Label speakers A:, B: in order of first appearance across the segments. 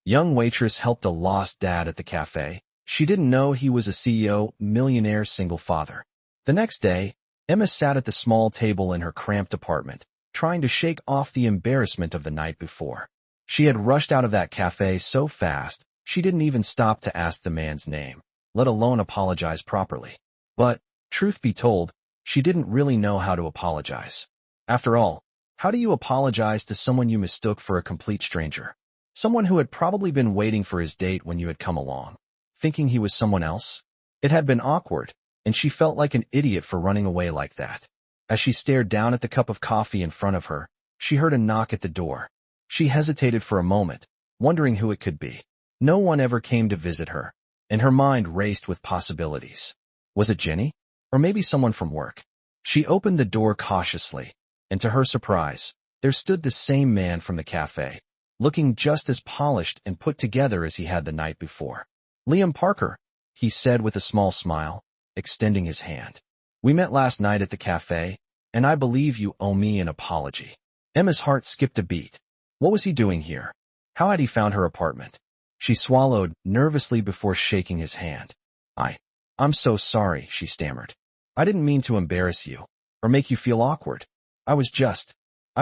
A: Young Waitress helped a lost dad at the cafe. She didn't know he was a CEO, millionaire single father. The next day, Emma sat at the small table in her cramped apartment, trying to shake off the embarrassment of the night before. She had rushed out of that cafe so fast, she didn't even stop to ask the man's name, let alone apologize properly. But, truth be told, she didn't really know how to apologize. After all, how do you apologize to someone you mistook for a complete stranger? Someone who had probably been waiting for his date when you had come along, thinking he was someone else? It had been awkward, and she felt like an idiot for running away like that. As she stared down at the cup of coffee in front of her, she heard a knock at the door. She hesitated for a moment, wondering who it could be. No one ever came to visit her, and her mind raced with possibilities. Was it Jenny? Or maybe someone from work? She opened the door cautiously, and to her surprise, there stood the same man from the cafe, looking just as polished and put together as he had the night before. "Liam Parker," he said with a small smile, extending his hand. "We met last night at the cafe, and I believe you owe me an apology." Emma's heart skipped a beat. What was he doing here? How had he found her apartment? She swallowed nervously before shaking his hand. I'm so sorry," she stammered. "I didn't mean to embarrass you, or make you feel awkward. I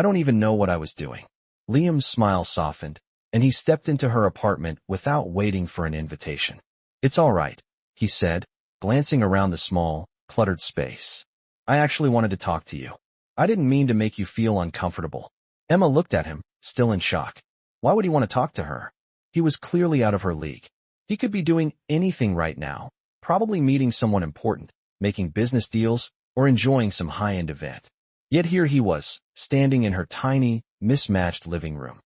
A: don't even know what I was doing." Liam's smile softened, and he stepped into her apartment without waiting for an invitation. "It's all right," he said, glancing around the small, cluttered space. "I actually wanted to talk to you. I didn't mean to make you feel uncomfortable." Emma looked at him, still in shock. Why would he want to talk to her? He was clearly out of her league. He could be doing anything right now, probably meeting someone important, making business deals, or enjoying some high-end event. Yet here he was, standing in her tiny, mismatched living room.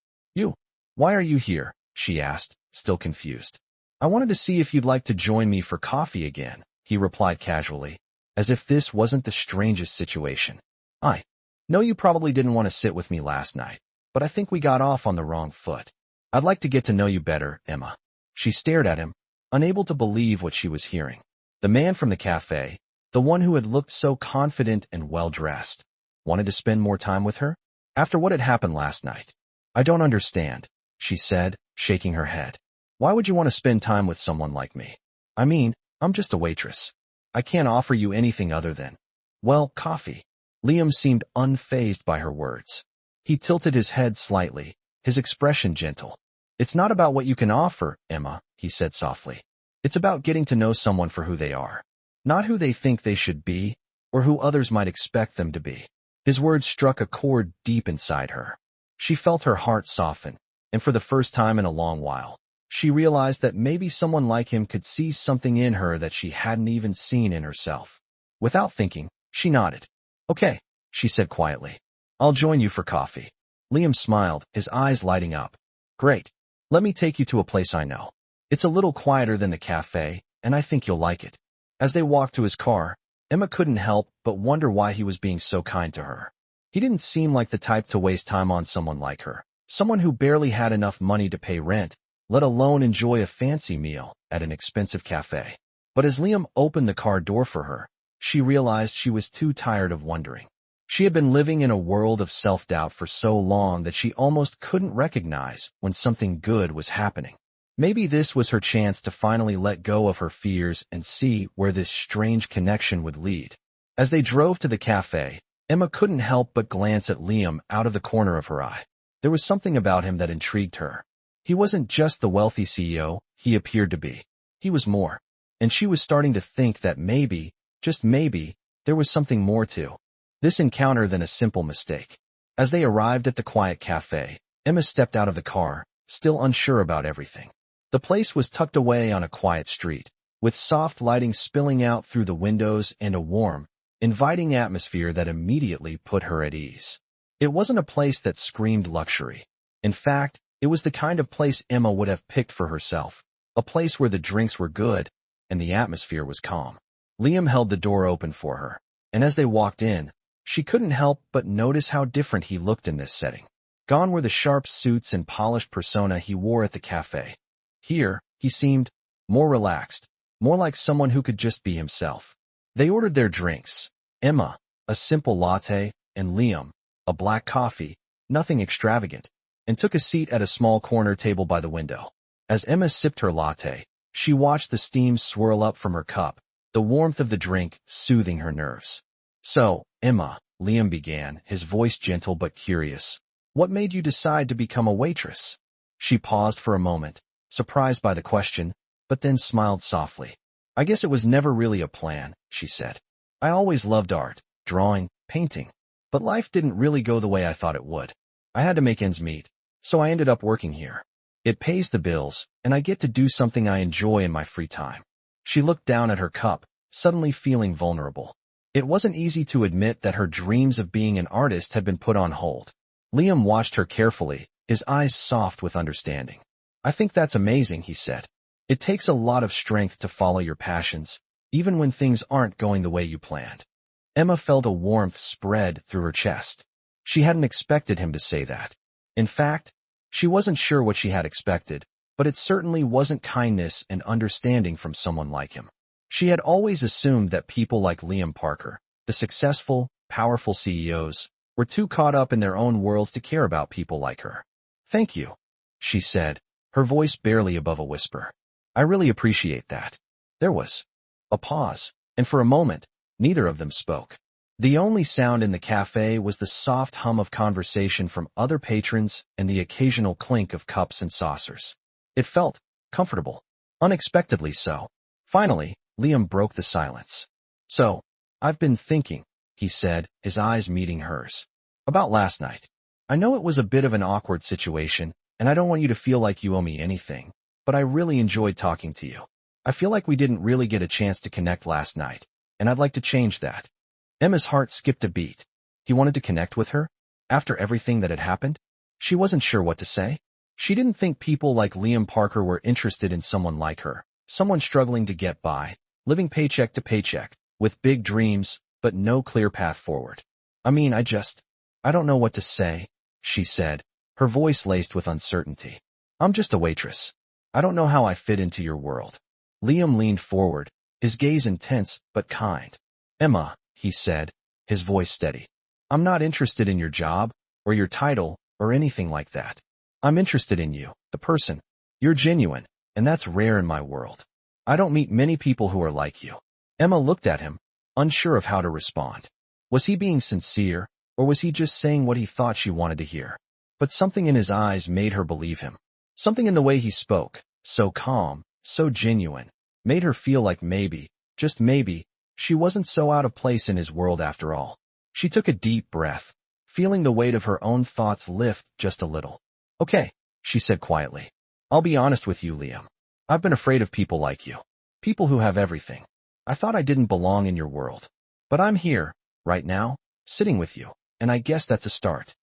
A: Why are you here?" she asked, still confused. "I wanted to see if you'd like to join me for coffee again," he replied casually, as if this wasn't the strangest situation. "I know you probably didn't want to sit with me last night, but I think we got off on the wrong foot. I'd like to get to know you better, Emma." She stared at him, unable to believe what she was hearing. The man from the cafe, the one who had looked so confident and well-dressed, wanted to spend more time with her? After what had happened last night? "I don't understand," she said, shaking her head. "Why would you want to spend time with someone like me? I mean, I'm just a waitress. I can't offer you anything other than, well, coffee." Liam seemed unfazed by her words. He tilted his head slightly, his expression gentle. "It's not about what you can offer, Emma," he said softly. "It's about getting to know someone for who they are, not who they think they should be, or who others might expect them to be." His words struck a chord deep inside her. She felt her heart soften, and for the first time in a long while, she realized that maybe someone like him could see something in her that she hadn't even seen in herself. Without thinking, she nodded. "Okay," she said quietly. "I'll join you for coffee." Liam smiled, his eyes lighting up. "Great. Let me take you to a place I know. It's a little quieter than the cafe, and I think you'll like it." As they walked to his car, Emma couldn't help but wonder why he was being so kind to her. He didn't seem like the type to waste time on someone like her, someone who barely had enough money to pay rent, let alone enjoy a fancy meal at an expensive cafe. But as Liam opened the car door for her, she realized she was too tired of wondering. She had been living in a world of self-doubt for so long that she almost couldn't recognize when something good was happening. Maybe this was her chance to finally let go of her fears and see where this strange connection would lead. As they drove to the cafe, Emma couldn't help but glance at Liam out of the corner of her eye. There was something about him that intrigued her. He wasn't just the wealthy CEO he appeared to be. He was more. And she was starting to think that maybe, just maybe, there was something more to this encounter than a simple mistake. As they arrived at the quiet cafe, Emma stepped out of the car, still unsure about everything. The place was tucked away on a quiet street, with soft lighting spilling out through the windows and a warm, inviting atmosphere that immediately put her at ease. It wasn't a place that screamed luxury. In fact, it was the kind of place Emma would have picked for herself, a place where the drinks were good and the atmosphere was calm. Liam held the door open for her, and as they walked in, she couldn't help but notice how different he looked in this setting. Gone were the sharp suits and polished persona he wore at the cafe. Here, he seemed more relaxed, more like someone who could just be himself. They ordered their drinks. Emma, a simple latte, and Liam, a black coffee, nothing extravagant, and took a seat at a small corner table by the window. As Emma sipped her latte, she watched the steam swirl up from her cup, the warmth of the drink soothing her nerves. "So, Emma," Liam began, his voice gentle but curious, "what made you decide to become a waitress?" She paused for a moment, surprised by the question, but then smiled softly. "I guess it was never really a plan," she said. "I always loved art, drawing, painting. But life didn't really go the way I thought it would. I had to make ends meet, so I ended up working here. It pays the bills, and I get to do something I enjoy in my free time." She looked down at her cup, suddenly feeling vulnerable. It wasn't easy to admit that her dreams of being an artist had been put on hold. Liam watched her carefully, his eyes soft with understanding. "I think that's amazing," he said. "It takes a lot of strength to follow your passions, even when things aren't going the way you planned." Emma felt a warmth spread through her chest. She hadn't expected him to say that. In fact, she wasn't sure what she had expected, but it certainly wasn't kindness and understanding from someone like him. She had always assumed that people like Liam Parker, the successful, powerful CEOs, were too caught up in their own worlds to care about people like her. "Thank you," she said, her voice barely above a whisper. "I really appreciate that." There was a pause, and for a moment, neither of them spoke. The only sound in the cafe was the soft hum of conversation from other patrons and the occasional clink of cups and saucers. It felt comfortable, unexpectedly so. Finally, Liam broke the silence. "So, I've been thinking," he said, his eyes meeting hers, "about last night. I know it was a bit of an awkward situation, and I don't want you to feel like you owe me anything, but I really enjoyed talking to you. I feel like we didn't really get a chance to connect last night, and I'd like to change that." Emma's heart skipped a beat. He wanted to connect with her? After everything that had happened? She wasn't sure what to say. She didn't think people like Liam Parker were interested in someone like her, someone struggling to get by, living paycheck to paycheck, with big dreams, but no clear path forward. I don't know what to say," she said, her voice laced with uncertainty. "I'm just a waitress. I don't know how I fit into your world." Liam leaned forward, his gaze intense but kind. "Emma," he said, his voice steady, "I'm not interested in your job, or your title, or anything like that. I'm interested in you, the person. You're genuine, and that's rare in my world. I don't meet many people who are like you." Emma looked at him, unsure of how to respond. Was he being sincere, or was he just saying what he thought she wanted to hear? But something in his eyes made her believe him. Something in the way he spoke, so calm, so genuine, made her feel like maybe, just maybe, she wasn't so out of place in his world after all. She took a deep breath, feeling the weight of her own thoughts lift just a little. "Okay," she said quietly. "I'll be honest with you, Liam. I've been afraid of people like you. People who have everything. I thought I didn't belong in your world. But I'm here, right now, sitting with you, and I guess that's a start."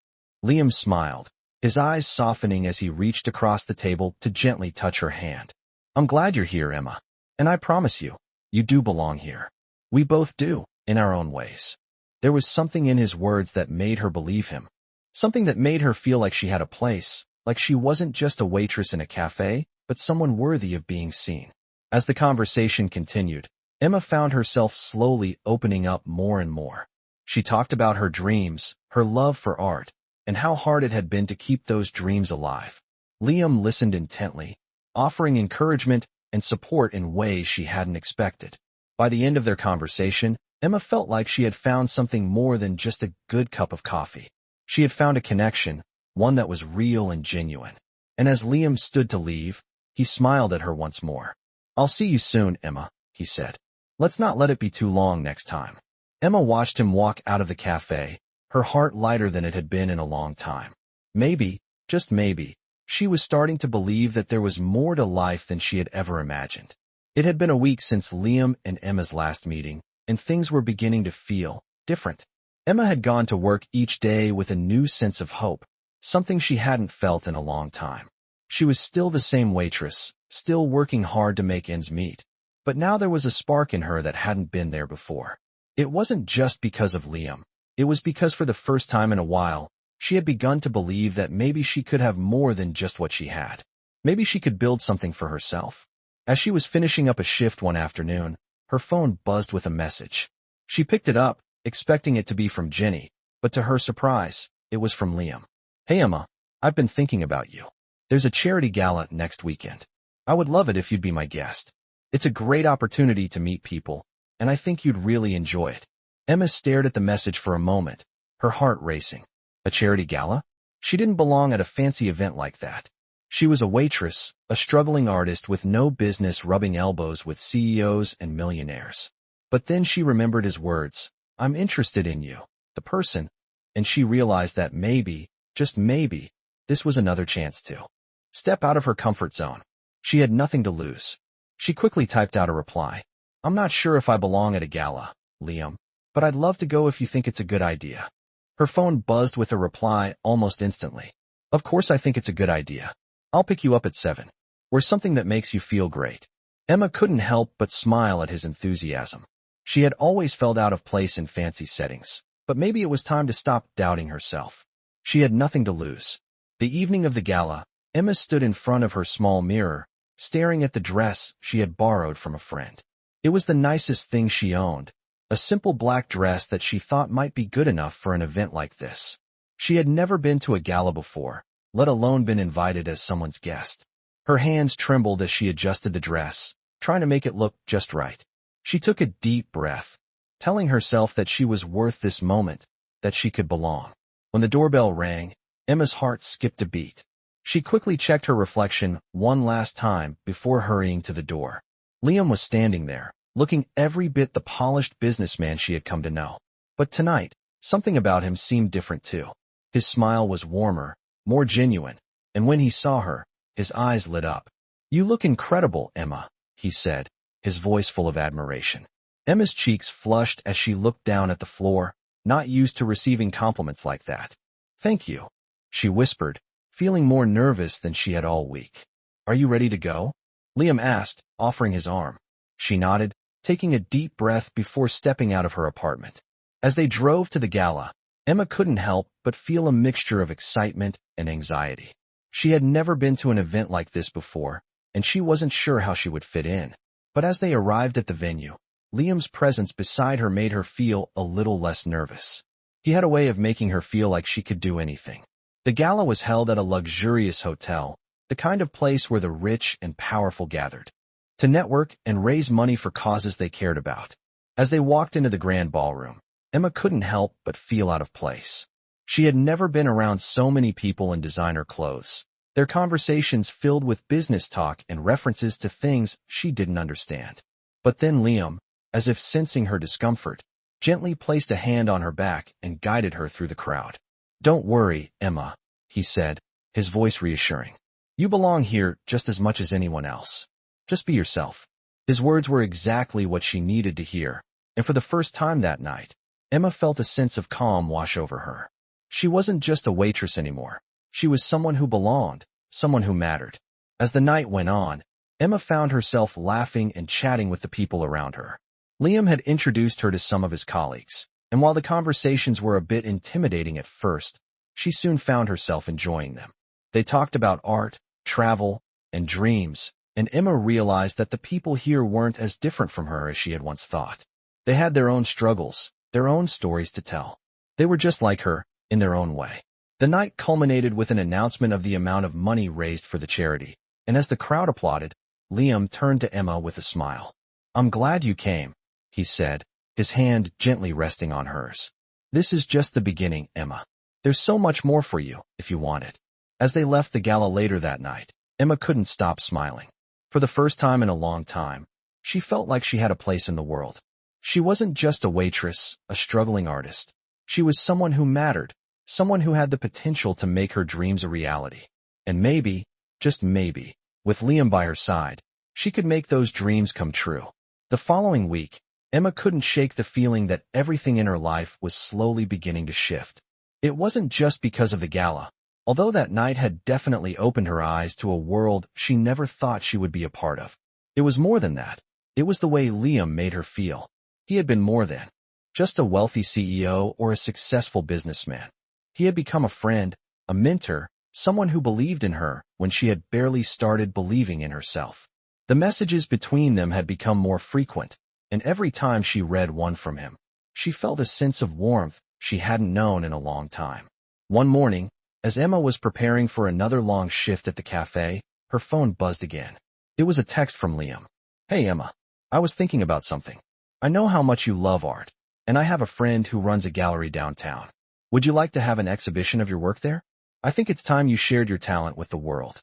A: Liam smiled, his eyes softening as he reached across the table to gently touch her hand. "I'm glad you're here, Emma. And I promise you, you do belong here. We both do, in our own ways." There was something in his words that made her believe him. Something that made her feel like she had a place, like she wasn't just a waitress in a cafe, but someone worthy of being seen. As the conversation continued, Emma found herself slowly opening up more and more. She talked about her dreams, her love for art, and how hard it had been to keep those dreams alive. Liam listened intently, offering encouragement and support in ways she hadn't expected. By the end of their conversation, Emma felt like she had found something more than just a good cup of coffee. She had found a connection, one that was real and genuine. And as Liam stood to leave, he smiled at her once more. "I'll see you soon, Emma," he said. "Let's not let it be too long next time." Emma watched him walk out of the cafe, her heart lighter than it had been in a long time. Maybe, just maybe, she was starting to believe that there was more to life than she had ever imagined. It had been a week since Liam and Emma's last meeting, and things were beginning to feel different. Emma had gone to work each day with a new sense of hope, something she hadn't felt in a long time. She was still the same waitress, still working hard to make ends meet. But now there was a spark in her that hadn't been there before. It wasn't just because of Liam. It was because for the first time in a while, she had begun to believe that maybe she could have more than just what she had. Maybe she could build something for herself. As she was finishing up a shift one afternoon, her phone buzzed with a message. She picked it up, expecting it to be from Jenny, but to her surprise, it was from Liam. "Hey Emma, I've been thinking about you." There's a charity gala next weekend. I would love it if you'd be my guest. It's a great opportunity to meet people, and I think you'd really enjoy it. Emma stared at the message for a moment, her heart racing. A charity gala? She didn't belong at a fancy event like that. She was a waitress, a struggling artist with no business rubbing elbows with CEOs and millionaires. But then she remembered his words, "I'm interested in you, the person," and she realized that maybe, just maybe, this was another chance to step out of her comfort zone. She had nothing to lose. She quickly typed out a reply. "I'm not sure if I belong at a gala, Liam, but I'd love to go if you think it's a good idea." Her phone buzzed with a reply almost instantly. "Of course I think it's a good idea. I'll pick you up at 7. We're something that makes you feel great." Emma couldn't help but smile at his enthusiasm. She had always felt out of place in fancy settings, but maybe it was time to stop doubting herself. She had nothing to lose. The evening of the gala, Emma stood in front of her small mirror, staring at the dress she had borrowed from a friend. It was the nicest thing she owned, a simple black dress that she thought might be good enough for an event like this. She had never been to a gala before, let alone been invited as someone's guest. Her hands trembled as she adjusted the dress, trying to make it look just right. She took a deep breath, telling herself that she was worth this moment, that she could belong. When the doorbell rang, Emma's heart skipped a beat. She quickly checked her reflection one last time before hurrying to the door. Liam was standing there, looking every bit the polished businessman she had come to know. But tonight, something about him seemed different too. His smile was warmer, more genuine, and when he saw her, his eyes lit up. "You look incredible, Emma," he said, his voice full of admiration. Emma's cheeks flushed as she looked down at the floor, not used to receiving compliments like that. "Thank you," she whispered, feeling more nervous than she had all week. "Are you ready to go?" Liam asked, offering his arm. She nodded, taking a deep breath before stepping out of her apartment. As they drove to the gala, Emma couldn't help but feel a mixture of excitement and anxiety. She had never been to an event like this before, and she wasn't sure how she would fit in. But as they arrived at the venue, Liam's presence beside her made her feel a little less nervous. He had a way of making her feel like she could do anything. The gala was held at a luxurious hotel, the kind of place where the rich and powerful gathered to network and raise money for causes they cared about. As they walked into the grand ballroom, Emma couldn't help but feel out of place. She had never been around so many people in designer clothes, their conversations filled with business talk and references to things she didn't understand. But then Liam, as if sensing her discomfort, gently placed a hand on her back and guided her through the crowd. "Don't worry, Emma," he said, his voice reassuring. "You belong here just as much as anyone else. Just be yourself." His words were exactly what she needed to hear, and for the first time that night, Emma felt a sense of calm wash over her. She wasn't just a waitress anymore. She was someone who belonged, someone who mattered. As the night went on, Emma found herself laughing and chatting with the people around her. Liam had introduced her to some of his colleagues, and while the conversations were a bit intimidating at first, she soon found herself enjoying them. They talked about art, travel, and dreams, and Emma realized that the people here weren't as different from her as she had once thought. They had their own struggles, their own stories to tell. They were just like her, in their own way. The night culminated with an announcement of the amount of money raised for the charity, and as the crowd applauded, Liam turned to Emma with a smile. "I'm glad you came," he said, his hand gently resting on hers. "This is just the beginning, Emma. There's so much more for you, if you want it." As they left the gala later that night, Emma couldn't stop smiling. For the first time in a long time, she felt like she had a place in the world. She wasn't just a waitress, a struggling artist. She was someone who mattered, someone who had the potential to make her dreams a reality. And maybe, just maybe, with Liam by her side, she could make those dreams come true. The following week, Emma couldn't shake the feeling that everything in her life was slowly beginning to shift. It wasn't just because of the gala, although that night had definitely opened her eyes to a world she never thought she would be a part of. It was more than that. It was the way Liam made her feel. He had been more than just a wealthy CEO or a successful businessman. He had become a friend, a mentor, someone who believed in her when she had barely started believing in herself. The messages between them had become more frequent, and every time she read one from him, she felt a sense of warmth she hadn't known in a long time. One morning, As Emma was preparing for another long shift at the cafe, her phone buzzed again. It was a text from Liam. "Hey Emma, I was thinking about something. I know how much you love art, and I have a friend who runs a gallery downtown. Would you like to have an exhibition of your work there? I think it's time you shared your talent with the world."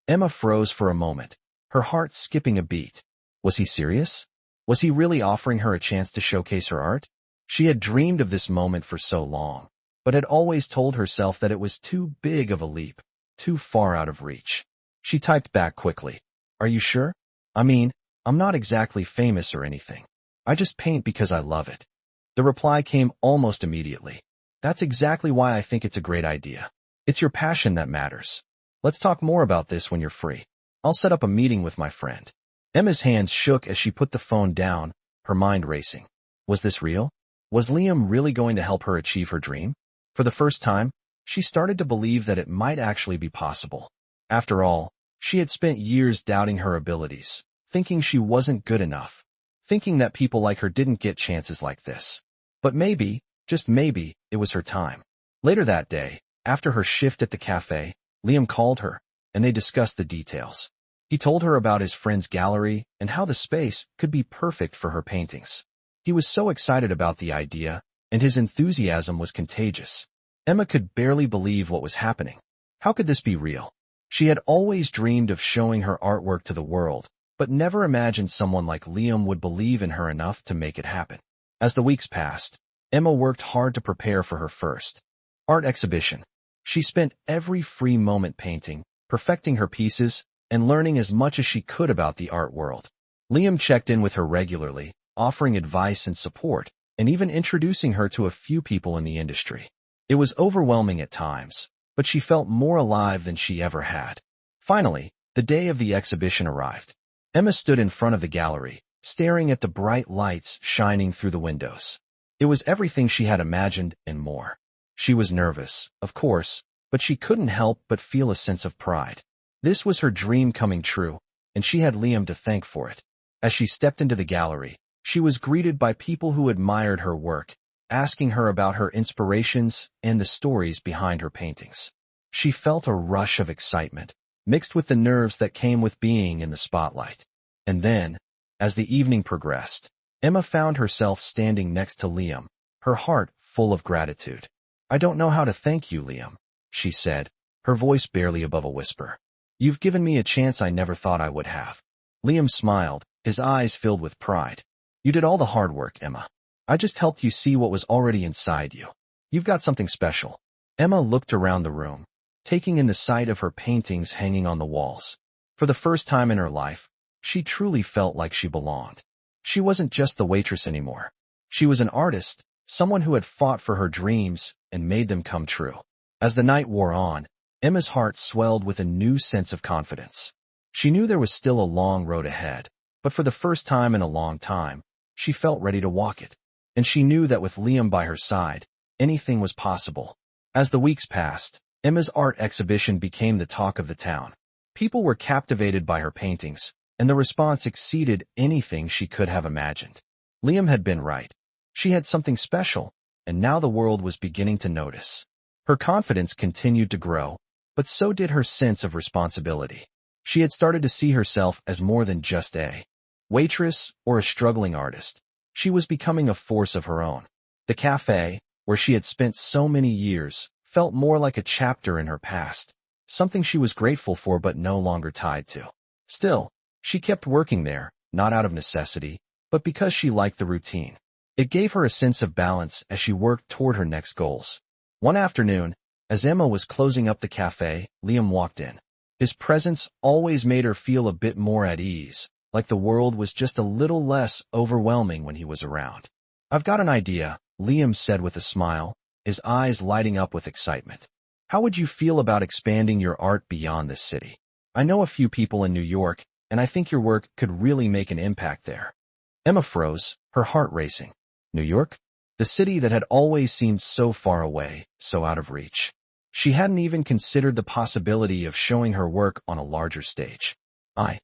A: Emma froze for a moment, her heart skipping a beat. Was he serious? Was he really offering her a chance to showcase her art? She had dreamed of this moment for so long, but had always told herself that it was too big of a leap, too far out of reach. She typed back quickly. "Are you sure? I mean, I'm not exactly famous or anything. I just paint because I love it." The reply came almost immediately. "That's exactly why I think it's a great idea. It's your passion that matters. Let's talk more about this when you're free. I'll set up a meeting with my friend." Emma's hands shook as she put the phone down, her mind racing. Was this real? Was Liam really going to help her achieve her dream? For the first time, she started to believe that it might actually be possible. After all, she had spent years doubting her abilities, thinking she wasn't good enough, thinking that people like her didn't get chances like this. But maybe, just maybe, it was her time. Later that day, after her shift at the cafe, Liam called her, and they discussed the details. He told her about his friend's gallery and how the space could be perfect for her paintings. He was so excited about the idea, and his enthusiasm was contagious. Emma could barely believe what was happening. How could this be real? She had always dreamed of showing her artwork to the world, but never imagined someone like Liam would believe in her enough to make it happen. As the weeks passed, Emma worked hard to prepare for her first art exhibition. She spent every free moment painting, perfecting her pieces, and learning as much as she could about the art world. Liam checked in with her regularly, offering advice and support, and even introducing her to a few people in the industry. It was overwhelming at times, but she felt more alive than she ever had. Finally, the day of the exhibition arrived. Emma stood in front of the gallery, staring at the bright lights shining through the windows. It was everything she had imagined and more. She was nervous, of course, but she couldn't help but feel a sense of pride. This was her dream coming true, and she had Liam to thank for it. As she stepped into the gallery, she was greeted by people who admired her work, asking her about her inspirations and the stories behind her paintings. She felt a rush of excitement, mixed with the nerves that came with being in the spotlight. And then, as the evening progressed, Emma found herself standing next to Liam, her heart full of gratitude. "I don't know how to thank you, Liam," she said, her voice barely above a whisper. "You've given me a chance I never thought I would have." Liam smiled, his eyes filled with pride. "You did all the hard work, Emma. I just helped you see what was already inside you. You've got something special." Emma looked around the room, taking in the sight of her paintings hanging on the walls. For the first time in her life, she truly felt like she belonged. She wasn't just the waitress anymore. She was an artist, someone who had fought for her dreams and made them come true. As the night wore on, Emma's heart swelled with a new sense of confidence. She knew there was still a long road ahead, but for the first time in a long time, she felt ready to walk it. And she knew that with Liam by her side, anything was possible. As the weeks passed, Emma's art exhibition became the talk of the town. People were captivated by her paintings, and the response exceeded anything she could have imagined. Liam had been right. She had something special, and now the world was beginning to notice. Her confidence continued to grow, but so did her sense of responsibility. She had started to see herself as more than just a waitress or a struggling artist. She was becoming a force of her own. The cafe, where she had spent so many years, felt more like a chapter in her past, something she was grateful for but no longer tied to. Still, she kept working there, not out of necessity, but because she liked the routine. It gave her a sense of balance as she worked toward her next goals. One afternoon, as Emma was closing up the cafe, Liam walked in. His presence always made her feel a bit more at ease, like the world was just a little less overwhelming when he was around. "I've got an idea," Liam said with a smile, his eyes lighting up with excitement. "How would you feel about expanding your art beyond this city? I know a few people in New York, and I think your work could really make an impact there." Emma froze, her heart racing. New York? The city that had always seemed so far away, so out of reach. She hadn't even considered the possibility of showing her work on a larger stage. I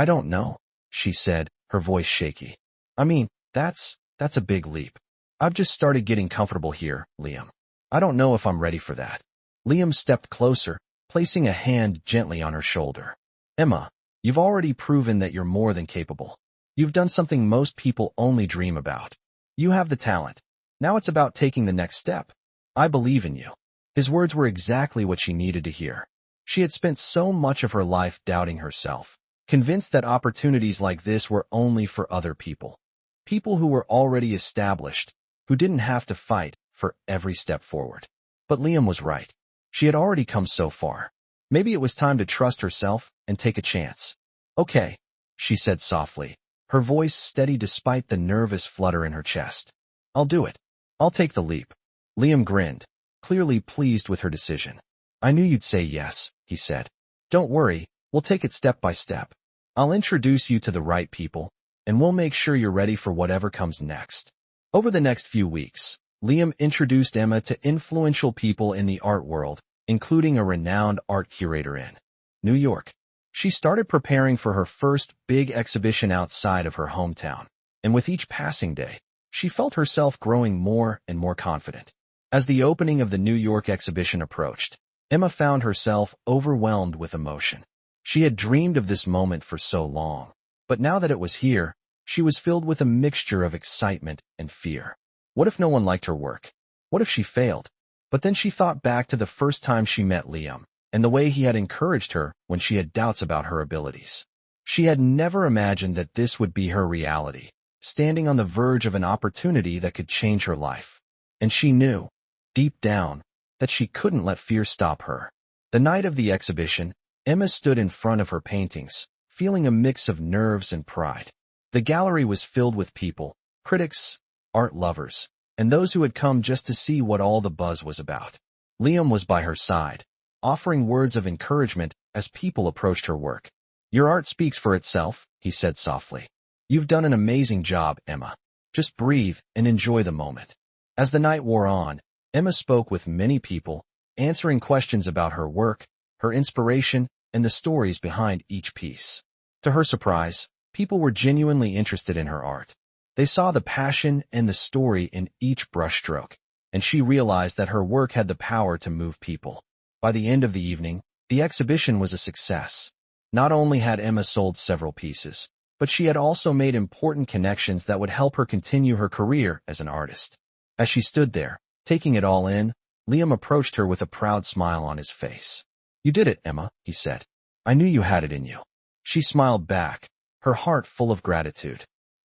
A: don't know," she said, her voice shaky. "I mean, that's a big leap. I've just started getting comfortable here, Liam. I don't know if I'm ready for that." Liam stepped closer, placing a hand gently on her shoulder. Emma, you've already proven that you're more than capable. You've done something most people only dream about. You have the talent. Now it's about taking the next step. I believe in you. His words were exactly what she needed to hear. She had spent so much of her life doubting herself, convinced that opportunities like this were only for other people. People who were already established, who didn't have to fight for every step forward. But Liam was right. She had already come so far. Maybe it was time to trust herself and take a chance. Okay, she said softly, her voice steady despite the nervous flutter in her chest. I'll do it. I'll take the leap. Liam grinned, clearly pleased with her decision. I knew you'd say yes, he said. Don't worry, we'll take it step by step. I'll introduce you to the right people, and we'll make sure you're ready for whatever comes next. Over the next few weeks, Liam introduced Emma to influential people in the art world, including a renowned art curator in New York. She started preparing for her first big exhibition outside of her hometown, and with each passing day, she felt herself growing more and more confident. As the opening of the New York exhibition approached, Emma found herself overwhelmed with emotion. She had dreamed of this moment for so long, but now that it was here, she was filled with a mixture of excitement and fear. What if no one liked her work? What if she failed? But then she thought back to the first time she met Liam, and the way he had encouraged her when she had doubts about her abilities. She had never imagined that this would be her reality, standing on the verge of an opportunity that could change her life. And she knew, deep down, that she couldn't let fear stop her. The night of the exhibition, Emma stood in front of her paintings, feeling a mix of nerves and pride. The gallery was filled with people, critics, art lovers, and those who had come just to see what all the buzz was about. Liam was by her side, offering words of encouragement as people approached her work. Your art speaks for itself, he said softly. You've done an amazing job, Emma. Just breathe and enjoy the moment. As the night wore on, Emma spoke with many people, answering questions about her work, her inspiration, and the stories behind each piece. To her surprise, people were genuinely interested in her art. They saw the passion and the story in each brushstroke, and she realized that her work had the power to move people. By the end of the evening, the exhibition was a success. Not only had Emma sold several pieces, but she had also made important connections that would help her continue her career as an artist. As she stood there, taking it all in, Liam approached her with a proud smile on his face. You did it, Emma, he said. I knew you had it in you. She smiled back, her heart full of gratitude.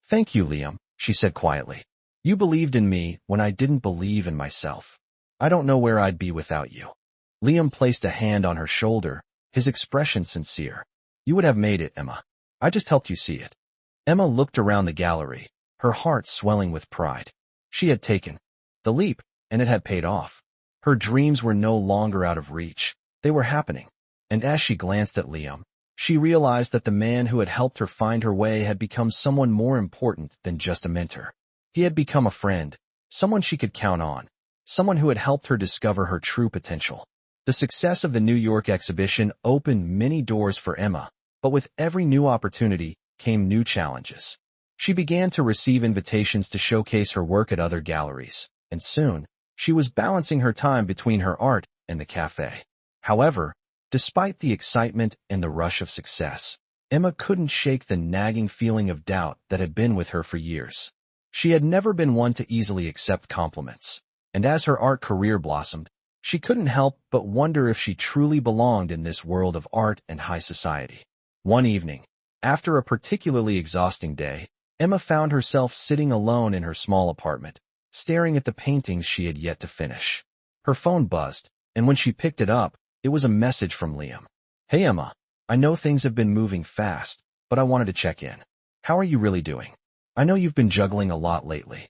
A: Thank you, Liam, she said quietly. You believed in me when I didn't believe in myself. I don't know where I'd be without you. Liam placed a hand on her shoulder, his expression sincere. You would have made it, Emma. I just helped you see it. Emma looked around the gallery, her heart swelling with pride. She had taken the leap, and it had paid off. Her dreams were no longer out of reach. They were happening. And as she glanced at Liam, she realized that the man who had helped her find her way had become someone more important than just a mentor. He had become a friend, someone she could count on, someone who had helped her discover her true potential. The success of the New York exhibition opened many doors for Emma, but with every new opportunity came new challenges. She began to receive invitations to showcase her work at other galleries, and soon, she was balancing her time between her art and the cafe. However, despite the excitement and the rush of success, Emma couldn't shake the nagging feeling of doubt that had been with her for years. She had never been one to easily accept compliments, and as her art career blossomed, she couldn't help but wonder if she truly belonged in this world of art and high society. One evening, after a particularly exhausting day, Emma found herself sitting alone in her small apartment, staring at the paintings she had yet to finish. Her phone buzzed, and when she picked it up, it was a message from Liam. Hey Emma, I know things have been moving fast, but I wanted to check in. How are you really doing? I know you've been juggling a lot lately.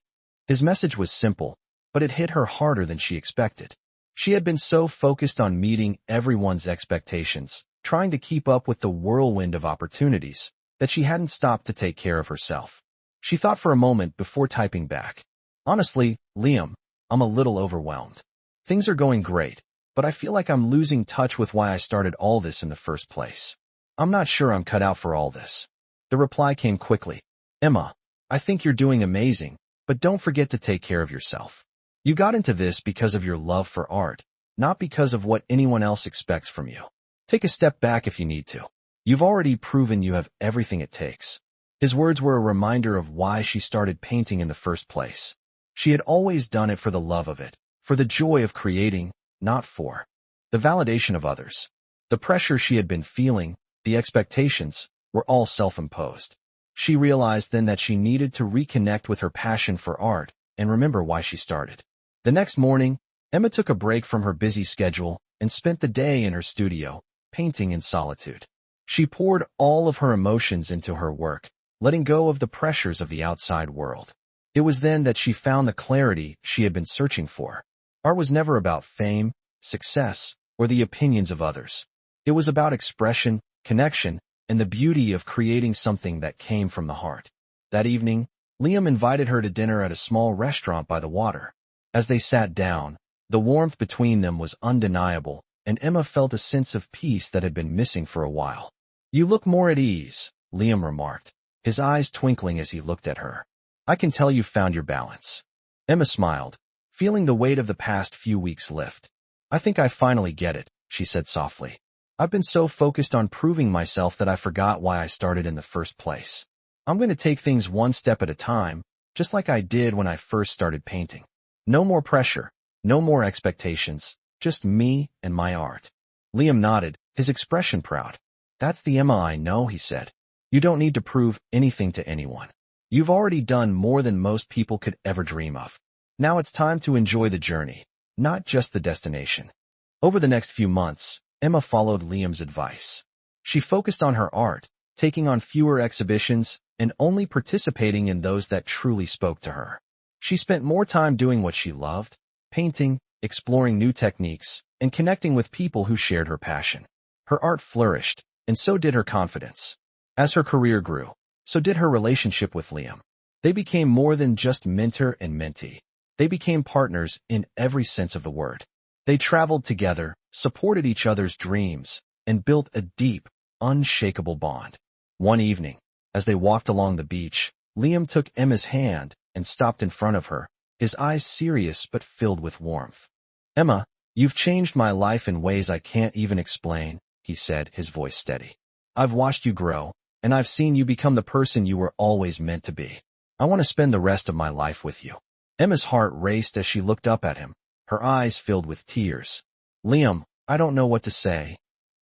A: His message was simple, but it hit her harder than she expected. She had been so focused on meeting everyone's expectations, trying to keep up with the whirlwind of opportunities, that she hadn't stopped to take care of herself. She thought for a moment before typing back. Honestly, Liam, I'm a little overwhelmed. Things are going great, but I feel like I'm losing touch with why I started all this in the first place. I'm not sure I'm cut out for all this. The reply came quickly. Emma, I think you're doing amazing, but don't forget to take care of yourself. You got into this because of your love for art, not because of what anyone else expects from you. Take a step back if you need to. You've already proven you have everything it takes. His words were a reminder of why she started painting in the first place. She had always done it for the love of it, for the joy of creating, not for the validation of others. The pressure she had been feeling, the expectations, were all self-imposed. She realized then that she needed to reconnect with her passion for art and remember why she started. The next morning, Emma took a break from her busy schedule and spent the day in her studio, painting in solitude. She poured all of her emotions into her work, letting go of the pressures of the outside world. It was then that she found the clarity she had been searching for. Art was never about fame, success, or the opinions of others. It was about expression, connection, and the beauty of creating something that came from the heart. That evening, Liam invited her to dinner at a small restaurant by the water. As they sat down, the warmth between them was undeniable, and Emma felt a sense of peace that had been missing for a while. "You look more at ease," Liam remarked, his eyes twinkling as he looked at her. "I can tell you've found your balance." Emma smiled, feeling the weight of the past few weeks lift. "I think I finally get it," she said softly. "I've been so focused on proving myself that I forgot why I started in the first place. I'm going to take things one step at a time, just like I did when I first started painting. No more pressure, no more expectations, just me and my art." Liam nodded, his expression proud. "That's the Emma I know," he said. "You don't need to prove anything to anyone. You've already done more than most people could ever dream of. Now it's time to enjoy the journey, not just the destination." Over the next few months, Emma followed Liam's advice. She focused on her art, taking on fewer exhibitions and only participating in those that truly spoke to her. She spent more time doing what she loved, painting, exploring new techniques, and connecting with people who shared her passion. Her art flourished, and so did her confidence. As her career grew, so did her relationship with Liam. They became more than just mentor and mentee. They became partners in every sense of the word. They traveled together, supported each other's dreams, and built a deep, unshakable bond. One evening, as they walked along the beach, Liam took Emma's hand and stopped in front of her, his eyes serious but filled with warmth. "Emma, you've changed my life in ways I can't even explain," he said, his voice steady. "I've watched you grow, and I've seen you become the person you were always meant to be. I want to spend the rest of my life with you." Emma's heart raced as she looked up at him, her eyes filled with tears. "Liam, I don't know what to say."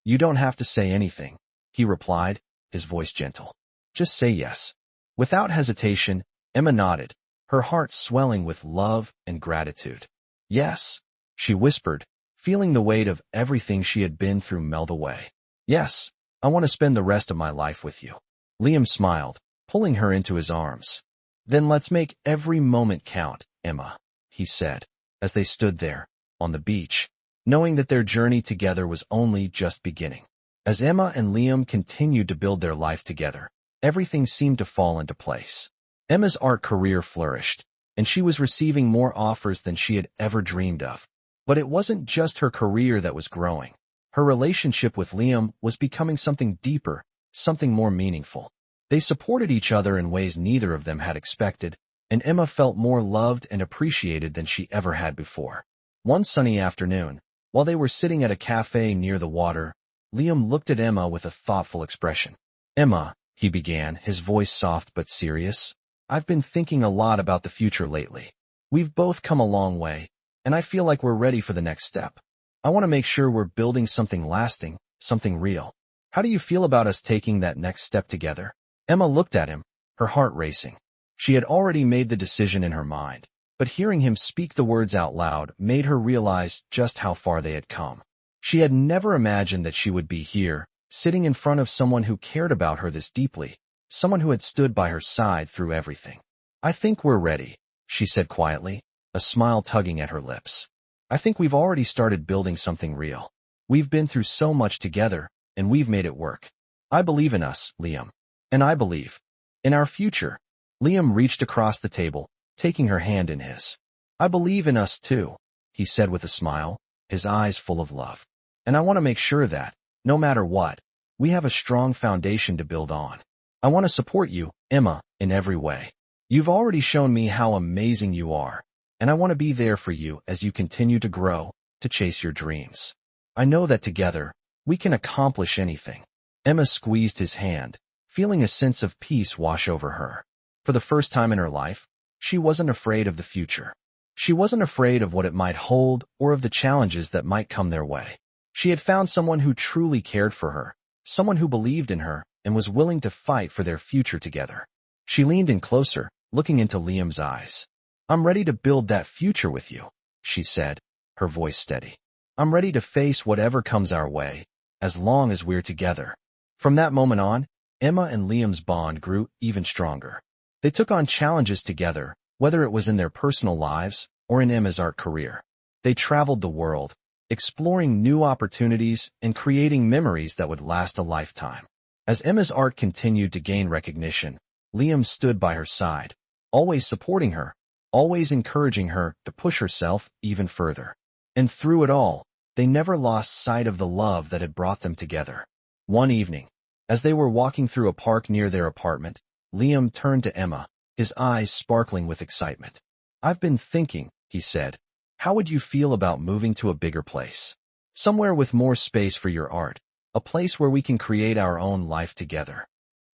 A: "You don't have to say anything," he replied, his voice gentle. "Just say yes." Without hesitation, Emma nodded, her heart swelling with love and gratitude. "Yes," she whispered, feeling the weight of everything she had been through melt away. "Yes, I want to spend the rest of my life with you." Liam smiled, pulling her into his arms. "Then let's make every moment count, Emma," he said, as they stood there, on the beach, knowing that their journey together was only just beginning. As Emma and Liam continued to build their life together, everything seemed to fall into place. Emma's art career flourished, and she was receiving more offers than she had ever dreamed of. But it wasn't just her career that was growing. Her relationship with Liam was becoming something deeper, something more meaningful. They supported each other in ways neither of them had expected, and Emma felt more loved and appreciated than she ever had before. One sunny afternoon, while they were sitting at a cafe near the water, Liam looked at Emma with a thoughtful expression. "Emma," he began, his voice soft but serious, "I've been thinking a lot about the future lately. We've both come a long way, and I feel like we're ready for the next step. I want to make sure we're building something lasting, something real. How do you feel about us taking that next step together?" Emma looked at him, her heart racing. She had already made the decision in her mind, but hearing him speak the words out loud made her realize just how far they had come. She had never imagined that she would be here, sitting in front of someone who cared about her this deeply, someone who had stood by her side through everything. "I think we're ready," she said quietly, a smile tugging at her lips. "I think we've already started building something real. We've been through so much together, and we've made it work. I believe in us, Liam. And I believe in our future." Liam reached across the table, taking her hand in his. "I believe in us too," he said with a smile, his eyes full of love. "And I want to make sure that, no matter what, we have a strong foundation to build on. I want to support you, Emma, in every way. You've already shown me how amazing you are, and I want to be there for you as you continue to grow, to chase your dreams. I know that together, we can accomplish anything. Emma squeezed his hand, feeling a sense of peace wash over her. For the first time in her life, she wasn't afraid of the future. She wasn't afraid of what it might hold or of the challenges that might come their way. She had found someone who truly cared for her, someone who believed in her and was willing to fight for their future together. She leaned in closer, looking into Liam's eyes. "I'm ready to build that future with you," she said, her voice steady. "I'm ready to face whatever comes our way, as long as we're together." From that moment on, Emma and Liam's bond grew even stronger. They took on challenges together, whether it was in their personal lives or in Emma's art career. They traveled the world, exploring new opportunities and creating memories that would last a lifetime. As Emma's art continued to gain recognition, Liam stood by her side, always supporting her, always encouraging her to push herself even further. And through it all, they never lost sight of the love that had brought them together. One evening, as they were walking through a park near their apartment, Liam turned to Emma, his eyes sparkling with excitement. "I've been thinking," he said, "how would you feel about moving to a bigger place? Somewhere with more space for your art, a place where we can create our own life together."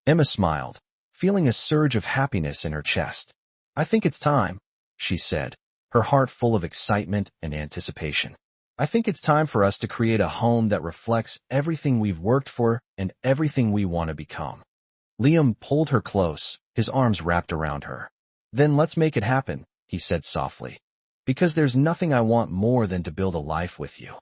A: Emma smiled, feeling a surge of happiness in her chest. "I think it's time," she said, her heart full of excitement and anticipation. "I think it's time for us to create a home that reflects everything we've worked for and everything we want to become." Liam pulled her close, his arms wrapped around her. "Then let's make it happen," he said softly. "Because there's nothing I want more than to build a life with you."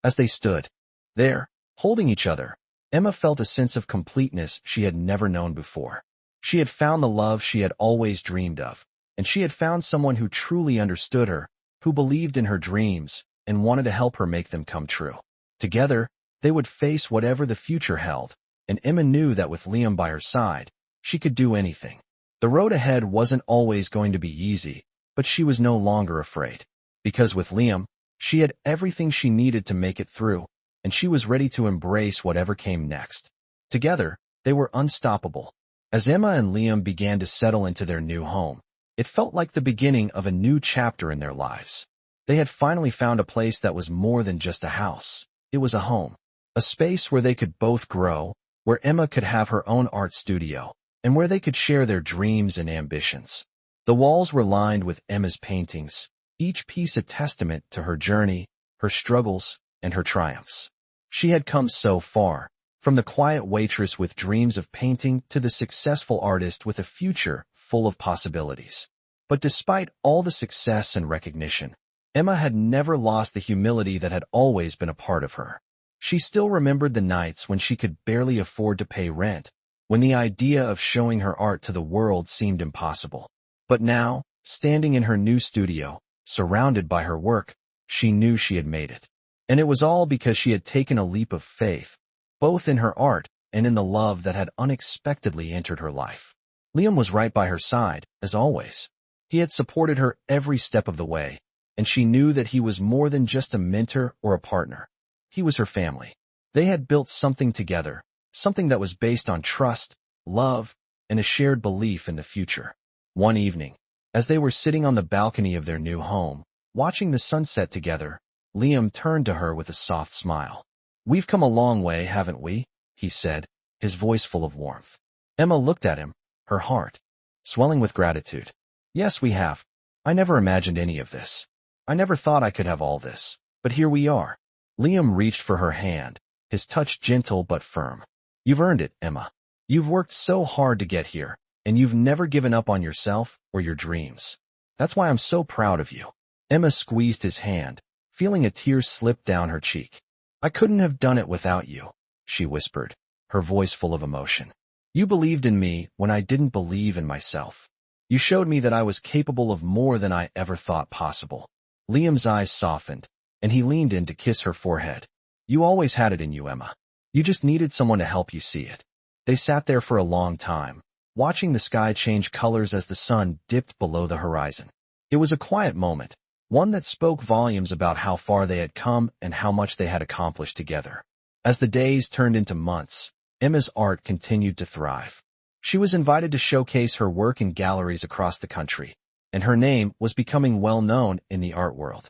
A: As they stood there, holding each other, Emma felt a sense of completeness she had never known before. She had found the love she had always dreamed of, and she had found someone who truly understood her, who believed in her dreams, and wanted to help her make them come true. Together, they would face whatever the future held, and Emma knew that with Liam by her side, she could do anything. The road ahead wasn't always going to be easy, but she was no longer afraid. Because with Liam, she had everything she needed to make it through, and she was ready to embrace whatever came next. Together, they were unstoppable. As Emma and Liam began to settle into their new home, it felt like the beginning of a new chapter in their lives. They had finally found a place that was more than just a house. It was a home, a space where they could both grow, where Emma could have her own art studio, and where they could share their dreams and ambitions. The walls were lined with Emma's paintings, each piece a testament to her journey, her struggles, and her triumphs. She had come so far, from the quiet waitress with dreams of painting to the successful artist with a future full of possibilities. But despite all the success and recognition, Emma had never lost the humility that had always been a part of her. She still remembered the nights when she could barely afford to pay rent, when the idea of showing her art to the world seemed impossible. But now, standing in her new studio, surrounded by her work, she knew she had made it. And it was all because she had taken a leap of faith, both in her art and in the love that had unexpectedly entered her life. Liam was right by her side, as always. He had supported her every step of the way, and she knew that he was more than just a mentor or a partner. He was her family. They had built something together, something that was based on trust, love, and a shared belief in the future. One evening, as they were sitting on the balcony of their new home, watching the sunset together, Liam turned to her with a soft smile. "We've come a long way, haven't we?" he said, his voice full of warmth. Emma looked at him, her heart swelling with gratitude. "Yes, we have. I never imagined any of this. I never thought I could have all this. But here we are." Liam reached for her hand, his touch gentle but firm. "You've earned it, Emma. You've worked so hard to get here, and you've never given up on yourself or your dreams. That's why I'm so proud of you." Emma squeezed his hand, feeling a tear slip down her cheek. "I couldn't have done it without you," she whispered, her voice full of emotion. "You believed in me when I didn't believe in myself. You showed me that I was capable of more than I ever thought possible." Liam's eyes softened, and he leaned in to kiss her forehead. "You always had it in you, Emma. You just needed someone to help you see it." They sat there for a long time, watching the sky change colors as the sun dipped below the horizon. It was a quiet moment, one that spoke volumes about how far they had come and how much they had accomplished together. As the days turned into months, Emma's art continued to thrive. She was invited to showcase her work in galleries across the country, and her name was becoming well known in the art world.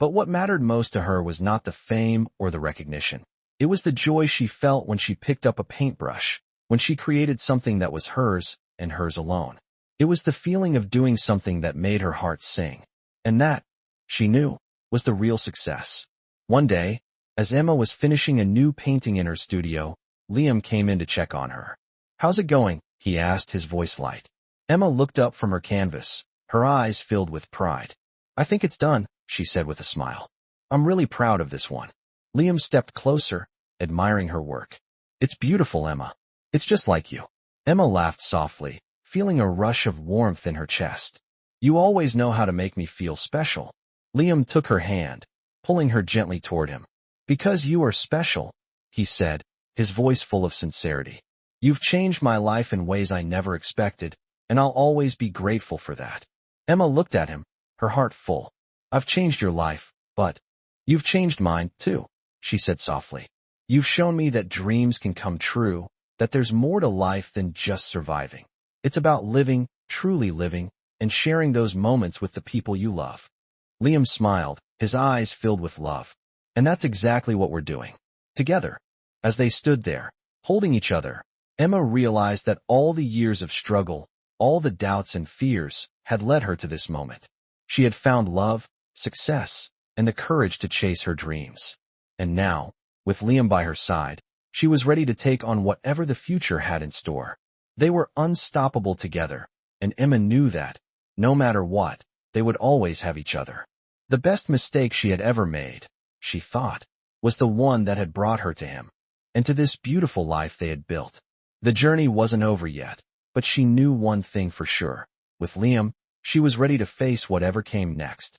A: But what mattered most to her was not the fame or the recognition. It was the joy she felt when she picked up a paintbrush, when she created something that was hers and hers alone. It was the feeling of doing something that made her heart sing. And that, she knew, was the real success. One day, as Emma was finishing a new painting in her studio, Liam came in to check on her. "How's it going?" he asked, his voice light. Emma looked up from her canvas, her eyes filled with pride. "I think it's done," she said with a smile. "I'm really proud of this one." Liam stepped closer, admiring her work. "It's beautiful, Emma. It's just like you." Emma laughed softly, feeling a rush of warmth in her chest. "You always know how to make me feel special." Liam took her hand, pulling her gently toward him. "Because you are special," he said, his voice full of sincerity. "You've changed my life in ways I never expected, and I'll always be grateful for that." Emma looked at him, her heart full. "I've changed your life, but you've changed mine, too," she said softly. "You've shown me that dreams can come true, that there's more to life than just surviving. It's about living, truly living, and sharing those moments with the people you love." Liam smiled, his eyes filled with love. "And that's exactly what we're doing. Together." As they stood there, holding each other, Emma realized that all the years of struggle, all the doubts and fears, had led her to this moment. She had found love, success, and the courage to chase her dreams. And now, with Liam by her side, she was ready to take on whatever the future had in store. They were unstoppable together, and Emma knew that, no matter what, they would always have each other. The best mistake she had ever made, she thought, was the one that had brought her to him, and to this beautiful life they had built. The journey wasn't over yet, but she knew one thing for sure. With Liam, she was ready to face whatever came next.